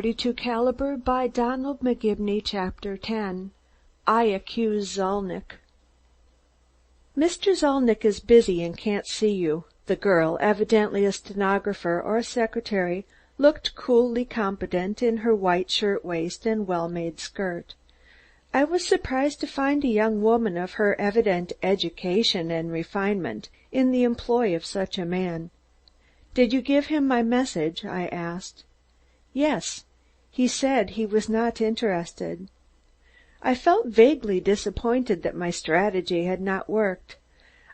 32 Caliber by Donald MCGIBENY Chapter 10. I Accuse Zalnitch. Mr. Zalnitch is busy and can't see you. The girl, evidently a stenographer or secretary, looked coolly competent in her white shirtwaist and well-made skirt. I was surprised to find a young woman of her evident education and refinement in the employ of such a man. "Did you give him my message?" I asked. "Yes. He said he was not interested." I felt vaguely disappointed that my strategy had not worked.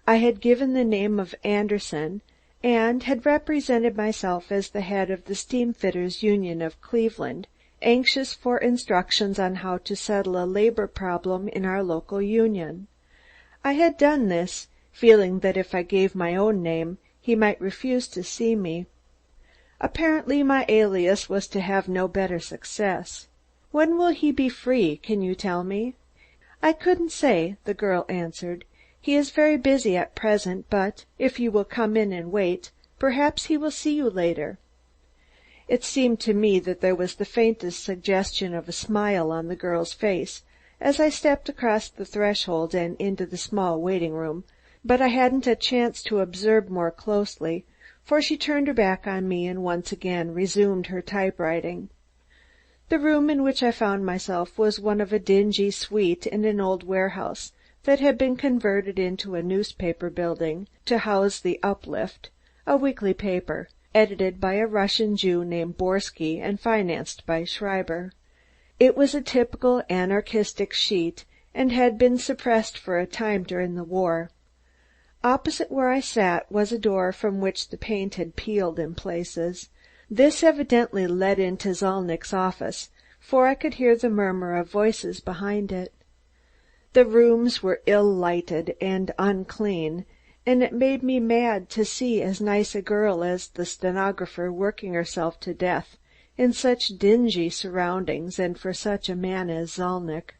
I had given the name of Anderson, and had represented myself as the head of the Steamfitters' Union of Cleveland, anxious for instructions on how to settle a labor problem in our local union. I had done this, feeling that if I gave my own name, he might refuse to see me. Apparently my alias was to have no better success. "When will he be free, can you tell me?" "I couldn't say," the girl answered. "He is very busy at present, but if you will come in and wait, perhaps he will see you later." It seemed to me that there was the faintest suggestion of a smile on the girl's face as I stepped across the threshold and into the small waiting room, but I hadn't a chance to observe more closely, for she turned her back on me and once again resumed her typewriting. The room in which I found myself was one of a dingy suite in an old warehouse that had been converted into a newspaper building to house the Uplift, a weekly paper, edited by a Russian Jew named Borsky and financed by Schreiber. It was a typical anarchistic sheet and had been suppressed for a time during the war. Opposite where I sat was a door from which the paint had peeled in places. This evidently led into Zalnitch's office, for I could hear the murmur of voices behind it. The rooms were ill-lighted and unclean, and it made me mad to see as nice a girl as the stenographer working herself to death in such dingy surroundings and for such a man as Zalnitch.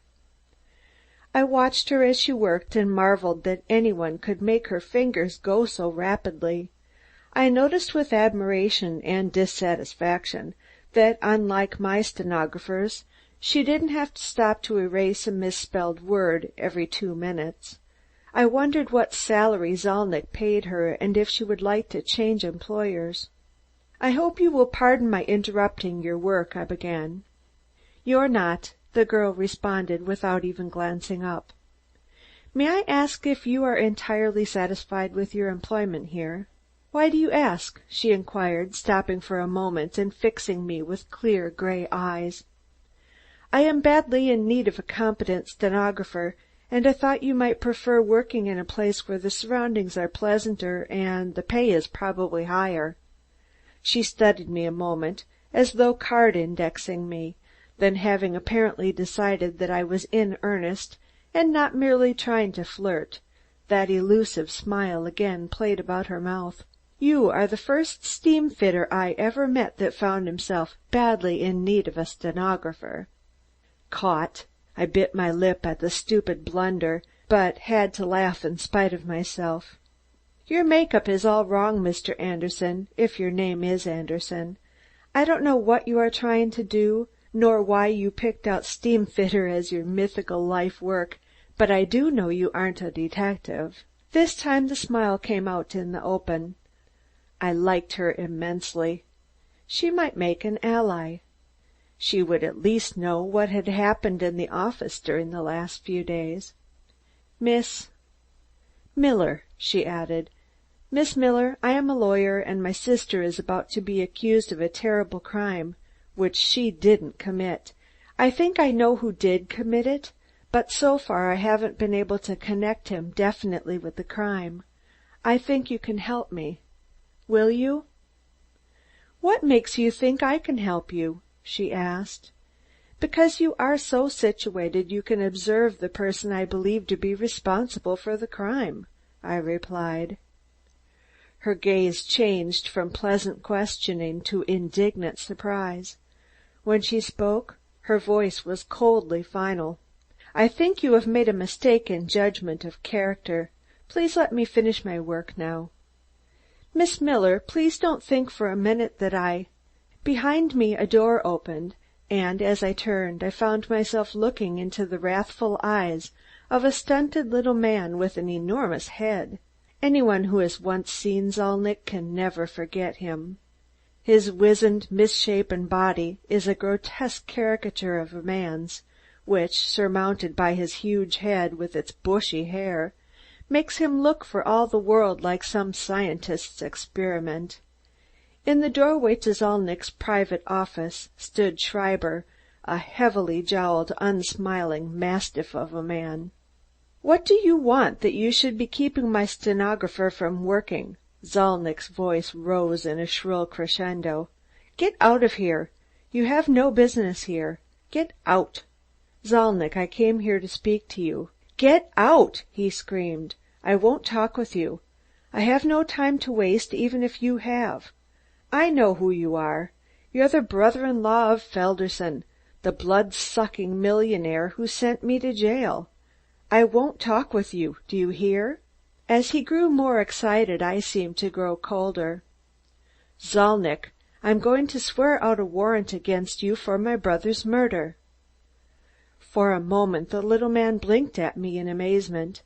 I watched her as she worked and marveled that anyone could make her fingers go so rapidly. I noticed with admiration and dissatisfaction that, unlike my stenographers, she didn't have to stop to erase a misspelled word every 2 minutes. I wondered what salary Zalnitch paid her and if she would like to change employers. "I hope you will pardon my interrupting your work," I began. "You're not," the girl responded without even glancing up. "May I ask if you are entirely satisfied with your employment here?" "Why do you ask?" she inquired, stopping for a moment and fixing me with clear gray eyes. "I am badly in need of a competent stenographer, and I thought you might prefer working in a place where the surroundings are pleasanter and the pay is probably higher." She studied me a moment, as though card indexing me, then, having apparently decided that I was in earnest and not merely trying to flirt, that elusive smile again played about her mouth. "You are the first steamfitter I ever met that found himself badly in need of a stenographer." Caught! I bit my lip at the stupid blunder, but had to laugh in spite of myself. "Your make-up is all wrong, Mr. Anderson, if your name is Anderson. I don't know what you are trying to do, nor why you picked out steamfitter as your mythical life work, but I do know you aren't a detective." This time the smile came out in the open. I liked her immensely. She might make an ally. She would at least know what had happened in the office during the last few days. "Miss Miller," she added. "Miss Miller, I am a lawyer, and my sister is about to be accused of a terrible crime, which she didn't commit. I think I know who did commit it, but so far I haven't been able to connect him definitely with the crime. I think you can help me. Will you?" "What makes you think I can help you?" she asked. "Because you are so situated you can observe the person I believe to be responsible for the crime," I replied. Her gaze changed from pleasant questioning to indignant surprise. When she spoke, her voice was coldly final. "I think you have made a mistake in judgment of character. Please let me finish my work now." "Miss Miller, please don't think for a minute that I—" Behind me a door opened, and as I turned I found myself looking into the wrathful eyes of a stunted little man with an enormous head. Anyone who has once seen Zalnitch can never forget him. His wizened, misshapen body is a grotesque caricature of a man's, which, surmounted by his huge head with its bushy hair, makes him look for all the world like some scientist's experiment. In the doorway to Zalnitch's private office stood Schreiber, a heavily jowled, unsmiling mastiff of a man. "What do you want that you should be keeping my stenographer from working?" Zalnitch's voice rose in a shrill crescendo. "Get out of here! You have no business here. Get out! Zalnitch, I came here to speak to you." "Get out!" he screamed. "I won't talk with you. I have no time to waste, even if you have. I know who you are. You're the brother-in-law of Felderson, the blood-sucking millionaire who sent me to jail. I won't talk with you, do you hear?" As he grew more excited, I seemed to grow colder. "Zalnitch, I'm going to swear out a warrant against you for my brother's murder." For a moment the little man blinked at me in amazement.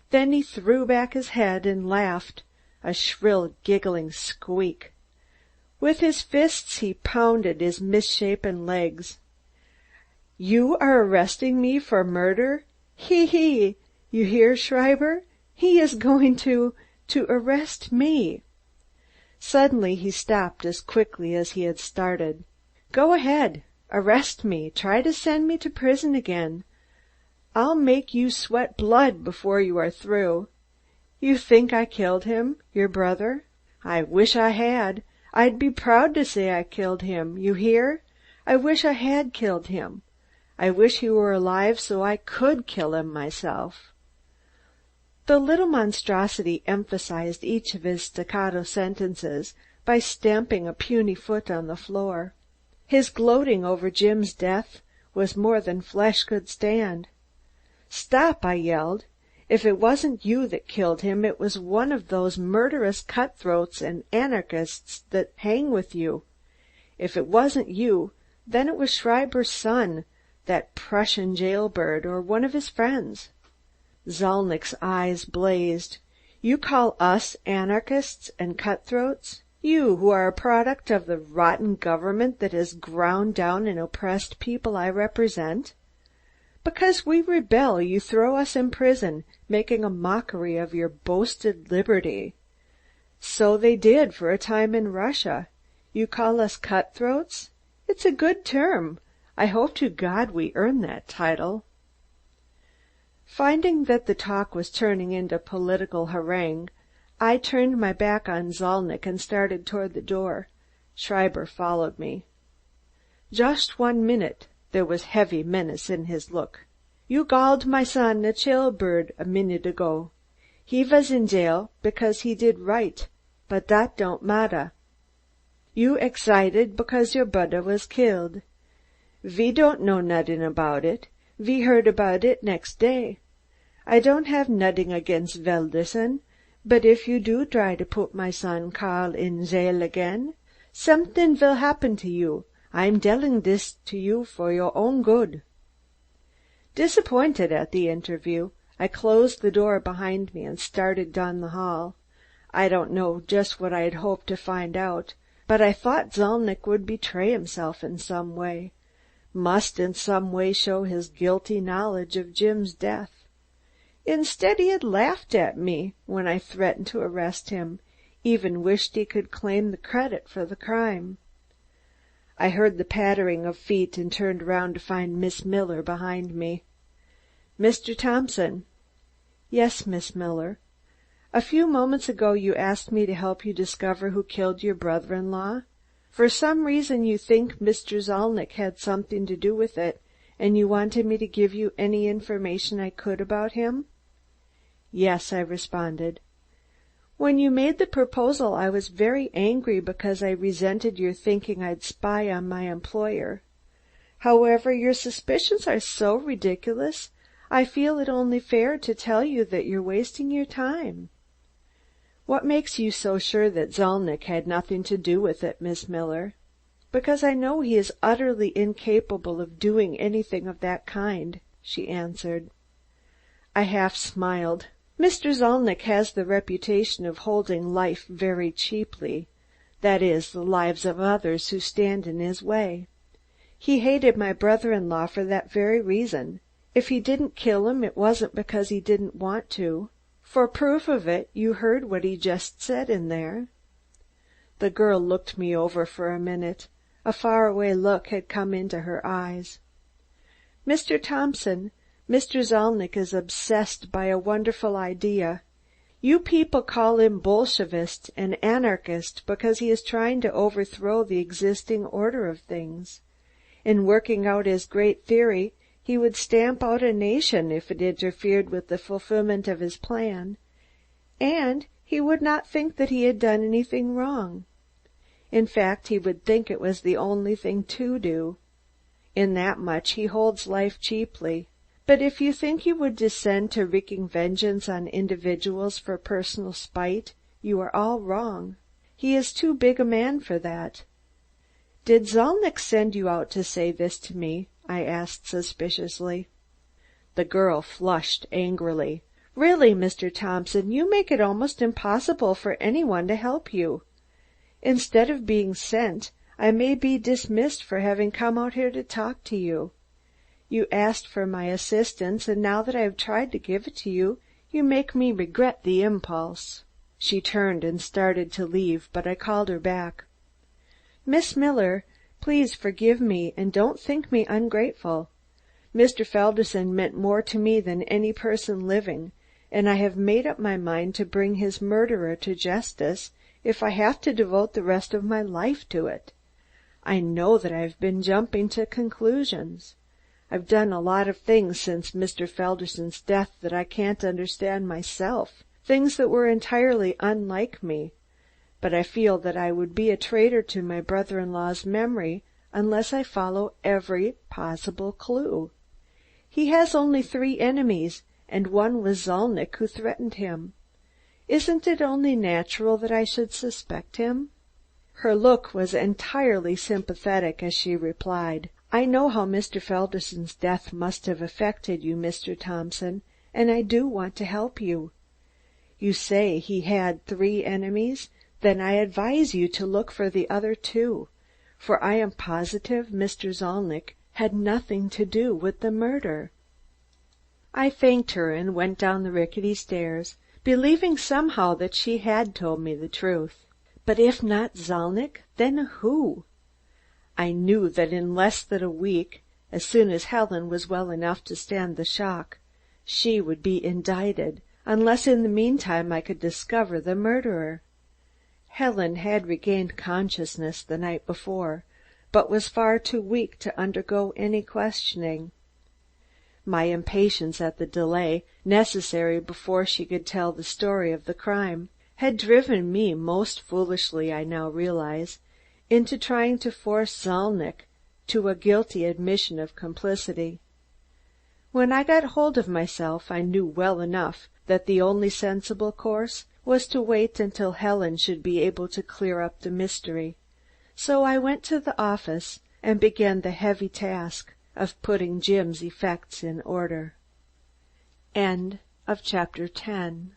Then he threw back his head and laughed, a shrill, giggling squeak. With his fists he pounded his misshapen legs. "You are arresting me for murder? He, he! You hear, Schreiber? He is going to arrest me." Suddenly he stopped as quickly as he had started. "Go ahead. Arrest me. Try to send me to prison again. I'll make you sweat blood before you are through. You think I killed him, your brother? I wish I had. I'd be proud to say I killed him. You hear? I wish I had killed him. I wish he were alive so I could kill him myself." The little monstrosity emphasized each of his staccato sentences by stamping a puny foot on the floor. His gloating over Jim's death was more than flesh could stand. "Stop!" I yelled. "If it wasn't you that killed him, it was one of those murderous cutthroats and anarchists that hang with you. If it wasn't you, then it was Schreiber's son, that Prussian jailbird, or one of his friends." Zalnitch's eyes blazed. "You call us anarchists and cutthroats? You, who are a product of the rotten government that has ground down and oppressed people I represent? Because we rebel, you throw us in prison, making a mockery of your boasted liberty. So they did for a time in Russia. You call us cutthroats? It's a good term. I hope to God we earn that title." Finding that the talk was turning into political harangue, I turned my back on Zalnitch and started toward the door. Schreiber followed me. "Just 1 minute." There was heavy menace in his look. "You called my son a jailbird a minute ago. He was in jail because he did right, but that don't matter. You excited because your brother was killed. We don't know nothing about it. We heard about it next day. I don't have nothing against Felderson, but if you do try to put my son Karl in jail again, something will happen to you. I'm telling this to you for your own good." Disappointed at the interview, I closed the door behind me and started down the hall. I don't know just what I had hoped to find out, but I thought Zalnitch would betray himself in some way, must in some way show his guilty knowledge of Jim's death. Instead, he had laughed at me when I threatened to arrest him, even wished he could claim the credit for the crime. I heard the pattering of feet and turned round to find Miss Miller behind me. "Mr. Thompson." "Yes, Miss Miller." "A few moments ago you asked me to help you discover who killed your brother-in-law. For some reason you think Mr. Zalnitch had something to do with it, and you wanted me to give you any information I could about him?" "Yes," I responded. "When you made the proposal I was very angry because I resented your thinking I'd spy on my employer. However, your suspicions are so ridiculous, I feel it only fair to tell you that you're wasting your time." "What makes you so sure that Zalnitch had nothing to do with it, Miss Miller?" "Because I know he is utterly incapable of doing anything of that kind," she answered. I half smiled. Mr. Zalnitch has the reputation of holding life very cheaply, that is, the lives of others who stand in his way. He hated my brother-in-law for that very reason. If he didn't kill him, it wasn't because he didn't want to. For proof of it, you heard what he just said in there." The girl looked me over for a minute. A faraway look had come into her eyes. "Mr. Thompson, Mr. Zalnitch is obsessed by a wonderful idea. You people call him Bolshevist and anarchist because he is trying to overthrow the existing order of things. In working out his great theory, he would stamp out a nation if it interfered with the fulfillment of his plan, and he would not think that he had done anything wrong. In fact, he would think it was the only thing to do. In that much he holds life cheaply. But if you think he would descend to wreaking vengeance on individuals for personal spite, you are all wrong. He is too big a man for that." "Did Zalnitch send you out to say this to me?" I asked suspiciously. The girl flushed angrily. "Really, Mr. Thompson, you make it almost impossible for anyone to help you. Instead of being sent, I may be dismissed for having come out here to talk to you. You asked for my assistance, and now that I have tried to give it to you, you make me regret the impulse." She turned and started to leave, but I called her back. "Miss Miller, please forgive me, and don't think me ungrateful. Mr. Felderson meant more to me than any person living, and I have made up my mind to bring his murderer to justice if I have to devote the rest of my life to it. I know that I've been jumping to conclusions. I've done a lot of things since Mr. Felderson's death that I can't understand myself, things that were entirely unlike me, but I feel that I would be a traitor to my brother-in-law's memory unless I follow every possible clue. He has only 3 enemies, and one was Zalnitch, who threatened him. Isn't it only natural that I should suspect him?" Her look was entirely sympathetic as she replied, "I know how Mr. Felderson's death must have affected you, Mr. Thompson, and I do want to help you. You say he had 3 enemies? Then I advise you to look for the other 2, for I am positive Mr. Zalnitch had nothing to do with the murder." I thanked her and went down the rickety stairs, believing somehow that she had told me the truth. But if not Zalnitch, then who? I knew that in less than a week, as soon as Helen was well enough to stand the shock, she would be indicted, unless in the meantime I could discover the murderer. Helen had regained consciousness the night before, but was far too weak to undergo any questioning. My impatience at the delay, necessary before she could tell the story of the crime, had driven me, most foolishly I now realize, into trying to force Zalnitch to a guilty admission of complicity. When I got hold of myself, I knew well enough that the only sensible course was to wait until Helen should be able to clear up the mystery. So I went to the office and began the heavy task of putting Jim's effects in order. Chapter 10